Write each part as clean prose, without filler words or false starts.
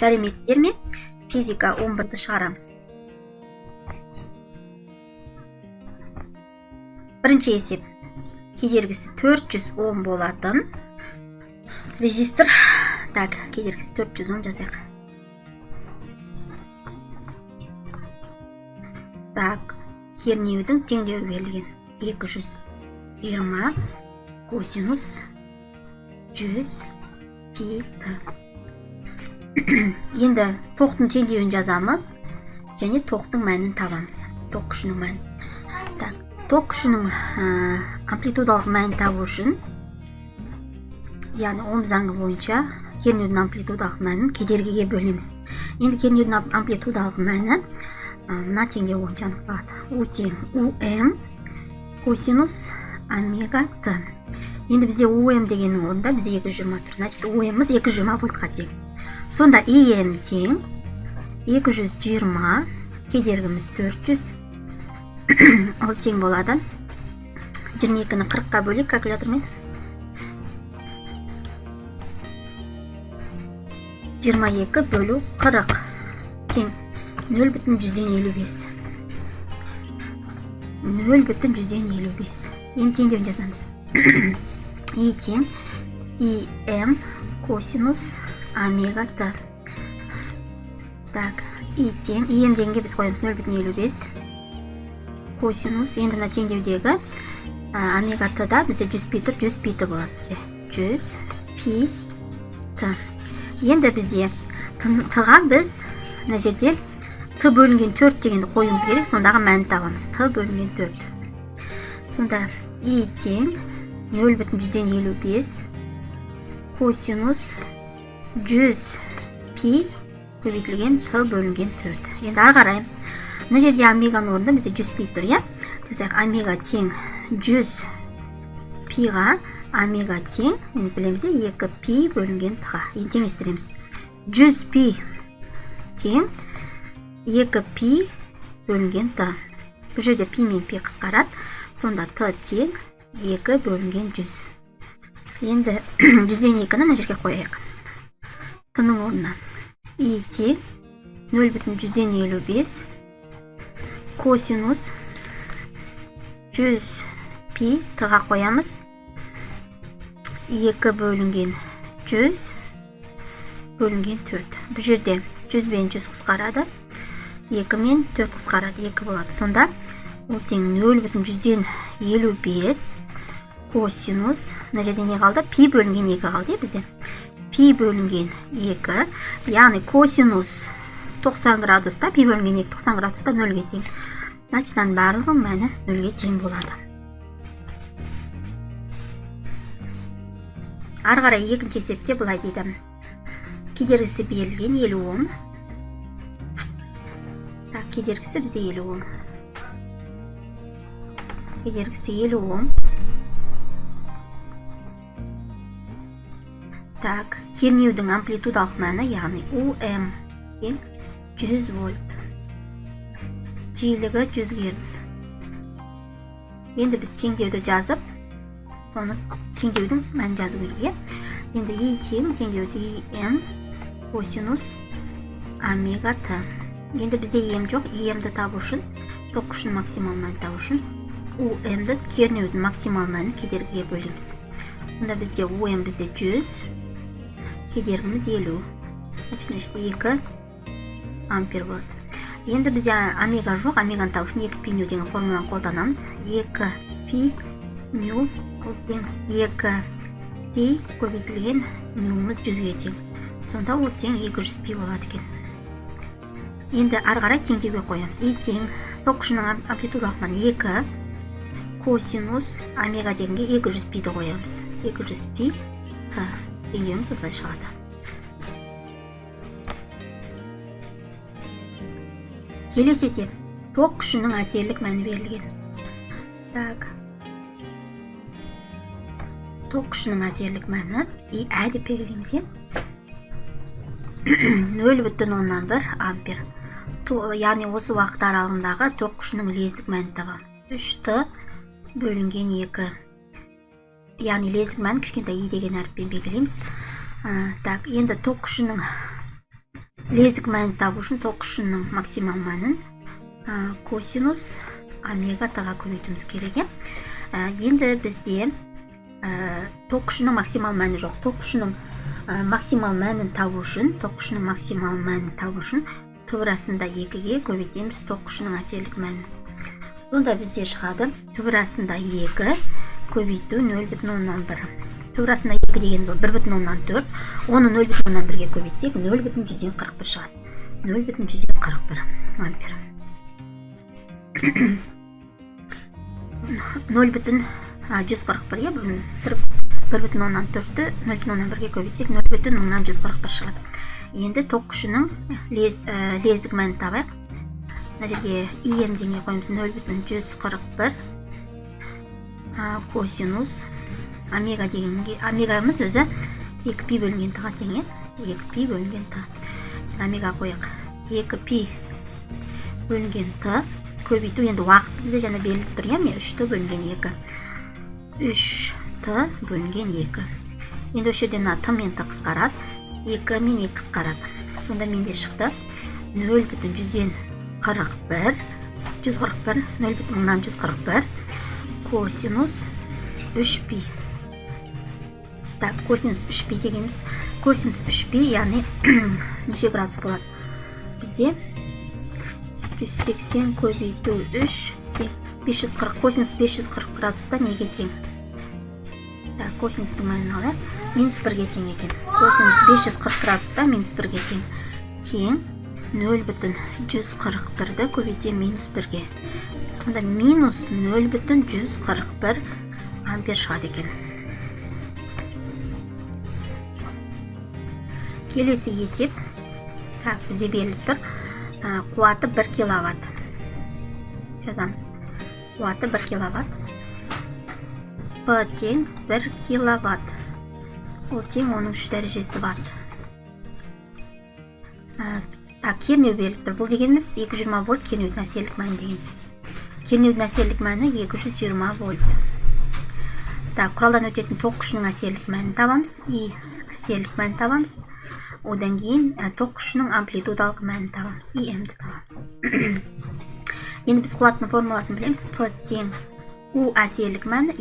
Сәлеметсіздер ме? Физика 11-ді шығарамыз. Бірінші есеп. Кедергісі 400 Ом болатын резистор. Так, кедергісі 410 жазайық. Так, кернеудің теңдеуі берілген 220 косинус 100 пи т. Енді тоқтың теңдеуін жазамыз және тоқтың мәнін табамыз. Ток күшінің мәнін. Так, ток күшінің амплитудалық мәнін табу үшін, яғни Ом заңы бойынша кернеудің амплитудалық мәнін кедергіге бөлеміз. Енді кернеудің амплитудалық мәні мына теңдеу бойынша анықталады. У тең УМ косинус омега т. Енді бізде УМ дегеннің орнында бізде 220 тұр. Значит, УМ-іміз 220 вольтқа тең. Сонда ИМ тең 220, кедергіміз 400. Ол тең болады. 22-ні 40-қа бөлек калькулятормен. 22 бөлу 40 тең 0,155. 0,155. Енді теңдеуін жазамыз. И тең ИМ косинус омега т. Так, И тең, ИМ дегенге біз қоямыз 0,55 косинус, енді мына теңдеудегі омега т-да бізде 100 пи тұр, 100 пи т болады бізде. 100 пи т. Енді бізде т-ға біз мына жерде т бөлінген 4 дегенді қоюымыз керек, сондағы мәнін табамыз. Т бөлінген 4. Сонда И тең 0,155 косинус 100 пи көбейтілген т бөлінген 4. Енді ары қарай мына жерде омеганың орнында бізде 100 пи тұр, иә? Жазайық, омега тең 100 пиға омега тең, енді білеміз, 2 пи бөлінген т-ға. Енді теңестіреміз. 100 пи тең 2 пи бөлінген т. Бұл жерде пи мен пи қысқарады. Сонда т тең 2 бөлінген 100. Енді 100-ден 2-ні мына жерге қояйық. Т-ның орнына И тең 0,155 косинус 100 пи т-ға қоямыз. 2 бөлінген 100 бөлінген 4. Бұл жерде 100 бен 100 қысқарады. 2 мен 4 қысқарады, 2 болады. Сонда ол тең 0,155 косинус, мына жерде не қалды? Пи бөлінген 2 қалды, бізде. Пи бөлінген 2, яғни косинус 90 градуста, пи бөлінген 2 90 градуста 0-ге тең. Значит, барлығы мәні 0-ге тең болады. Ары қарай екінші есепте былай дейді. Кедергісі берілген 50 Ом. Так, кедергісі бізде 50 Ом. Кедергісі 50 Ом. Так, кернеудің амплитудалық мәні, яғни УМ 100 вольт. Жиілігі 100 Гц. Енді біз теңдеуді жазып, соны теңдеудің мәнін жазу керек. Енді И тең теңдеуді ИМ косинус омега т. Енді бізде ем жоқ, ИМді табу үшін, ток күшінің максимал мәнін табу үшін, УМді кернеудің максимал мәнін кедергіге бөлеміз. Онда бізде УМ бізде 100, кедергіміз 50. Значит, 2 ампер болады. Енді бізде омега жоқ, омеганы табу үшін 2 пи ню деген формуланы қолданамыз. 2 пи ню ол тең 2 пи көбейтілген нюмыз 100-ге тең. Сонда ол тең 200 пи болады екен. Енді ары қарай теңдеуге қоямыз. И тең ток күшінің амплитудалық мәні 2 косинус омега дегенге 200 пиді қоямыз. 200 пи т. Теңдеуіміз осылай шығады. Келесі есеп. Ток күшінің әсерлік мәні берілген. Так. Ток күшінің әсерлік мәні И ә деп белгілейміз, 0,1 ампер. Яғни осы уақыт аралығындағы ток күшінің лездік мәнін табамыз. 3Т бөлінген 2. Яғни лездік мәнін кішкентай И деген әріппен белгілейміз. Так, енді ток күшінің лездік мәнін табу үшін ток күшінің максимал мәнін косинус омега тға көбейтуіміз керек. Енді бізде ток күшінің максимал мәні жоқ. Ток күшінің максимал мәнін табу үшін, түбірасында 2-ге көбейтеміз ток күшінің әсерлік мәнін. Сонда бізде шығады түбірасында 2 көбейту 0,1. Түбірасында 2 дегеніміз ол 1,4. Оны 0,1-ге көбейтсек 0,141 шығады. 0,141 ампер. 0,141 1,4-ті 0,1-ге көбейтсек 0,141 шығады. Енді ток күшінің лездік мәнін табайық. Мына жерге ем деңгей қойымыз 0,141 косинус омега дегенге, омегамыз өзі 2π бөлінген тға тең, 2π бөлінген т. Омега қойық 2π бөлінген т көбейту, енді уақытты бізде жаңа беріліп тұр, 3т бөлінген 2. 3т бөлінген 2. Енді осы жерден т мен т қысқарады, 2 мен 2 қысқарады. Сонда менде шықты 0,141 0,141 косинус 3π. Так, косинус 3π дегеніміз, косинус 3π, яғни неше градус болады? Бізде 180 көбейту 3 540, косинус 540 градуста неге тең? Так, косинустың мәнін алайық. Минус 1-ге тең екен. Косинус 540 градуста минус 1-ге тең. Тең 0,141-ді көбейтем минус 1-ге. Сонда минус 0,141 ампер шығады екен. Келесі есеп. Так, бізде беріліп тұр. Қуаты 1 киловатт. Жазамыз. Қуаты 1 киловатт. П тең 1 киловатт. Ол тең оның 3 дәрежесі ватт. Кернеу беріліп тұр. Бұл дегеніміз 220 вольт кернеудің әсерлік мәні деген сөз. Кернеудің әсерлік мәні 220 вольт. Құралдан өтетін ток күшінің әсерлік мәнін табамыз. И әсерлік мәнін табамыз. Одан кейін ток күшінің амплитудалық мәнін табамыз. ИМ-ді табамыз. Енді біз қуаттың формуласын білеміз. П тең У әсерлік мәні,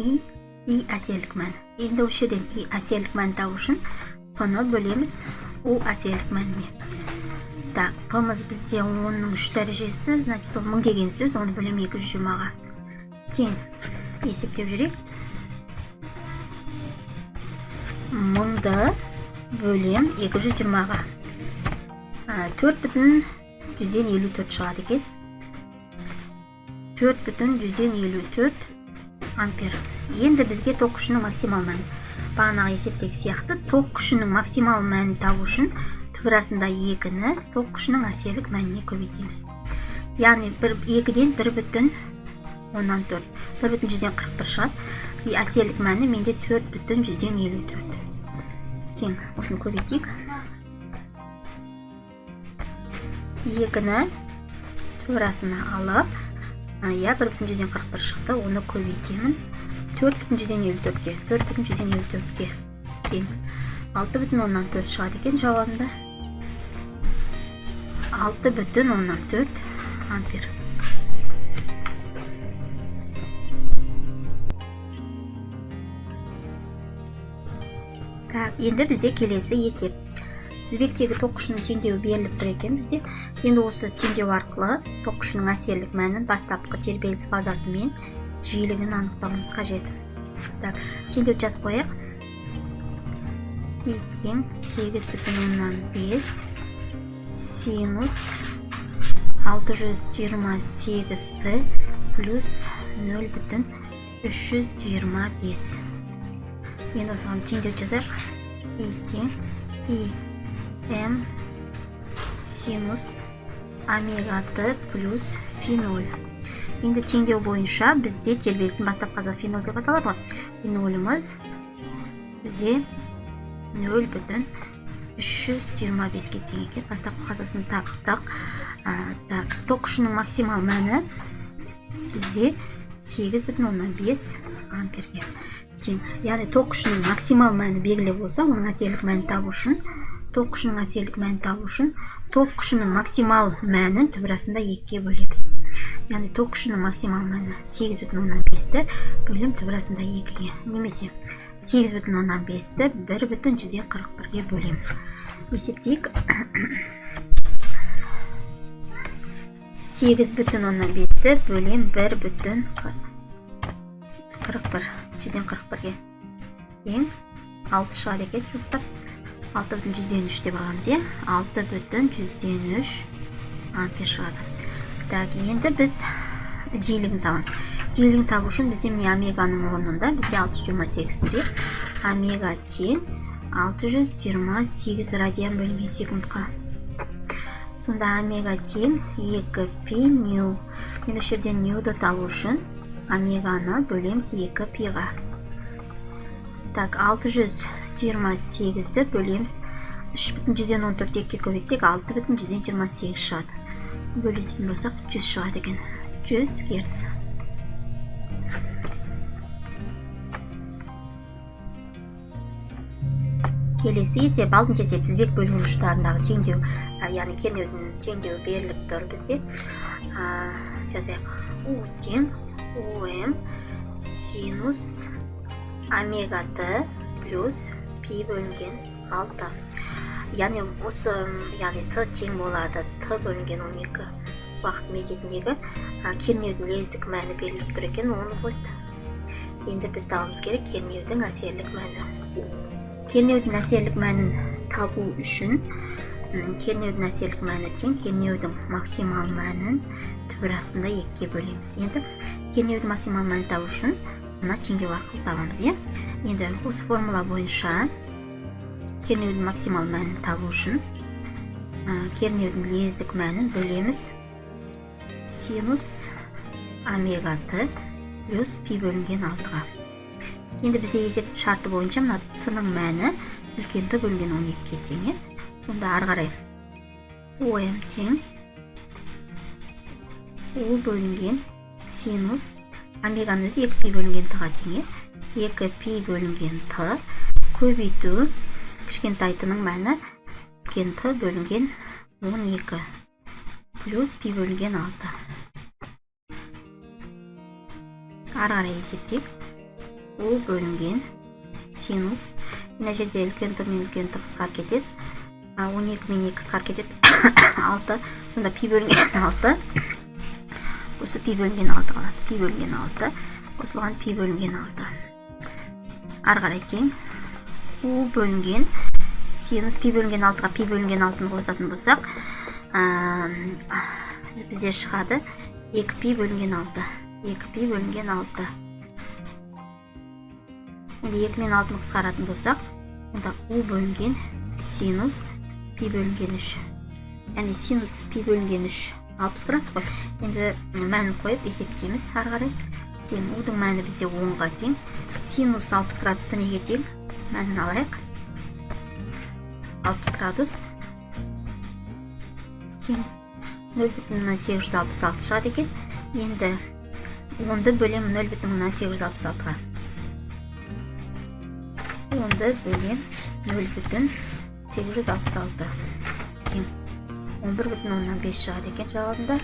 И әсерлік мәні. Енді осы жерден И әсерлік мәнін табу үшін П-ны бөлеміз У әсерлік мәніне. Так, П-мыз бізде 10-ның 3 дәрежесі, значит, 1000 деген сөз, оны бөлем 220-ға. Тең есептеп жүрек. 1000-ды бөлем 220-ға. 4,154 шығады екен. 4,154 ампер. Енді бізге ток күшінің максимал мәні. Бағанағы есептегі сияқты ток күшінің максимал мәнін табу үшін түбірасында 2-ні ток күшінің әсерлік мәніне көбейтеміз. Яғни 2-ден 1,141 шығады. И әсерлік мәні менде 4,154. Тең, осыны көбейтейік. 2-ні түбірасына алып, 1,141 шықты, оны көбейтемін. 4,154-ге, 4,154-ге тең. 6,14 шығады екен жауабында. 6,14 ампер. Так, енді бізде келесі есеп. Тізбектегі ток күшінің теңдеуі беріліп тұр екен бізде. Енді осы теңдеу арқылы ток күшінің әсерлік мәнін бастапқы тербеліс фазасы мен жиілігін анықтауымыз қажет. Так, теңдеу жазып қояйық. И тең 8,5 синус 628-ті плюс 0,325. Енді осыған теңдеу жазайық. И тең м синус омега-т плюс фи0. Енді теңдеу бойынша бізде тербелістің бастапқы фазасы фи0 деп аталады. Фи0-ымыз бізде 0,325-ге тең екен. Бастапқы фазасын таптық. Ток күшінің максимал мәні бізде 8,5 амперге тең. Яғни ток күшінің максимал мәні белгілі болса, оның әсерлік мәнін табу үшін ток күшінің әсерлік мәнін табу үшін ток күшінің максимал мәнін түп арасында 2-ге бөлеміз. Яғни ток күшінің максимал мәні 8,5-ті бөлем түп арасында 2-ге, немесе 8,5-ті 1,141-ге бөлем. Есептейік. 8,5-ті бөлем 1,41-141-ге ең 6 шығады екен, жоқтап 6,3 деп аламыз, 6,3 ампер шығады. Так, енді біз жиілігін табамыз. Жиілігін табу үшін бізде міне омеганың орнында бізде 628 тұр. Омега тең 628 радиан бөлінген секундқа. Сонда омега тең 2π нью. Енді осы жерден ньюді табу үшін омеганы бөлеміз 2π-ға. Так, 628-ді бөлеміз 3,114-ге көбейтсек 6,128 шығады. Бөлетін болсақ 100 шығады екен. 100 Гц. Келесі есеп, алтыншы есеп тізбек бөлігінің ұштарындағы теңдеу, яғни кернеудің теңдеуі беріліп тұр бізде. Жазайық. У тең ОМ синус омега Т плюс π бөлінген 6. Яғни осы, Т тең болады Т бөлінген 12 уақыт мезетіндегі кернеудің лездік мәні беріліп тұр екен 10 вольт. Енді біз табуымыз керек кернеудің әсерлік мәні. Кернеудің әсерлік мәнін табу үшін кернеудің әсерлік мәні тең кернеудің максимал мәнін түп арасында 2-ге бөлеміз. Енді кернеудің максимал мәнін табу үшін мына теңдеу арқылы табамыз. Енді осы формула бойынша кернеудің максимал мәнін табу үшін кернеудің лездік мәнін бөлеміз синус омега Т плюс π бөлінген 6-ға. Енді бізде есеп шарты бойынша мына Т-ның мәні үлкен Т бөлінген 12-ге тең. Сонда ары қарай ОМ тең О бөлінген синус омеганың өзі 2π бөлінген Т-ға тең. 2π бөлінген Т көбейту кішкентай Т-ның мәні үлкен Т бөлінген 12 плюс π бөлінген 6. Ары қарай есептейік. О бөлінген синус. Мына жерде үлкен Т мен үлкен Т қысқарып кетеді. 12 мен 2 қысқарып кетеді. 6. Сонда π бөлінген 6. Осы π бөлінген 6 қалады. Π бөлінген 6. Қосылған π бөлінген 6. Ары қарай тең. О бөлінген синус π бөлінген 6-ға π бөлінген 6-ны қосатын болсақ, бізде шығады 2π бөлінген 6. 2π бөлінген 6. Енді 2 мен 6-ны қысқаратын болсақ, онда О бөлінген синус π бөлінген 3. Яғни синус π бөлінген 3 60 градус қой. Енді мәнін қойып есептейміз ары қарай. Тең О'дың мәні бізде 10-ға тең. Синус 60 градусты неге тең? Мәнін алайық. 60 градус синус 0,866 шығады екен. Енді 10-ды бөлем 0,866-ға. 10-ды бөлем 0,866 тең 11,5 шығады екен жауабында.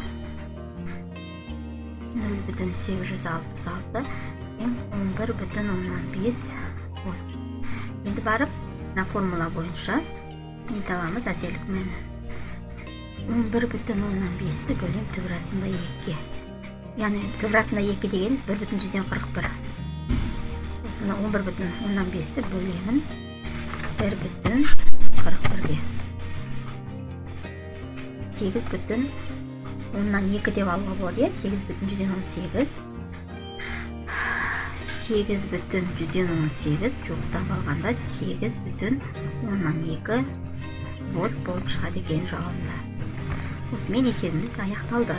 0,866 тең 11,5 вольт. Енді барып, мына формула бойынша не табамыз әсерлік мәні. 11,5-ті бөлем түп арасында 2-ге. Яғни түп арасында 2 дегеніміз 1,141. Осында 11,5-ті бөлемін 1,41-ге. 8,2 деп алуға болады. 8,118. 8,118 жоқтап алғанда 8,2 вольт болып шығады екен жауабында. Осымен есебіміз аяқталды.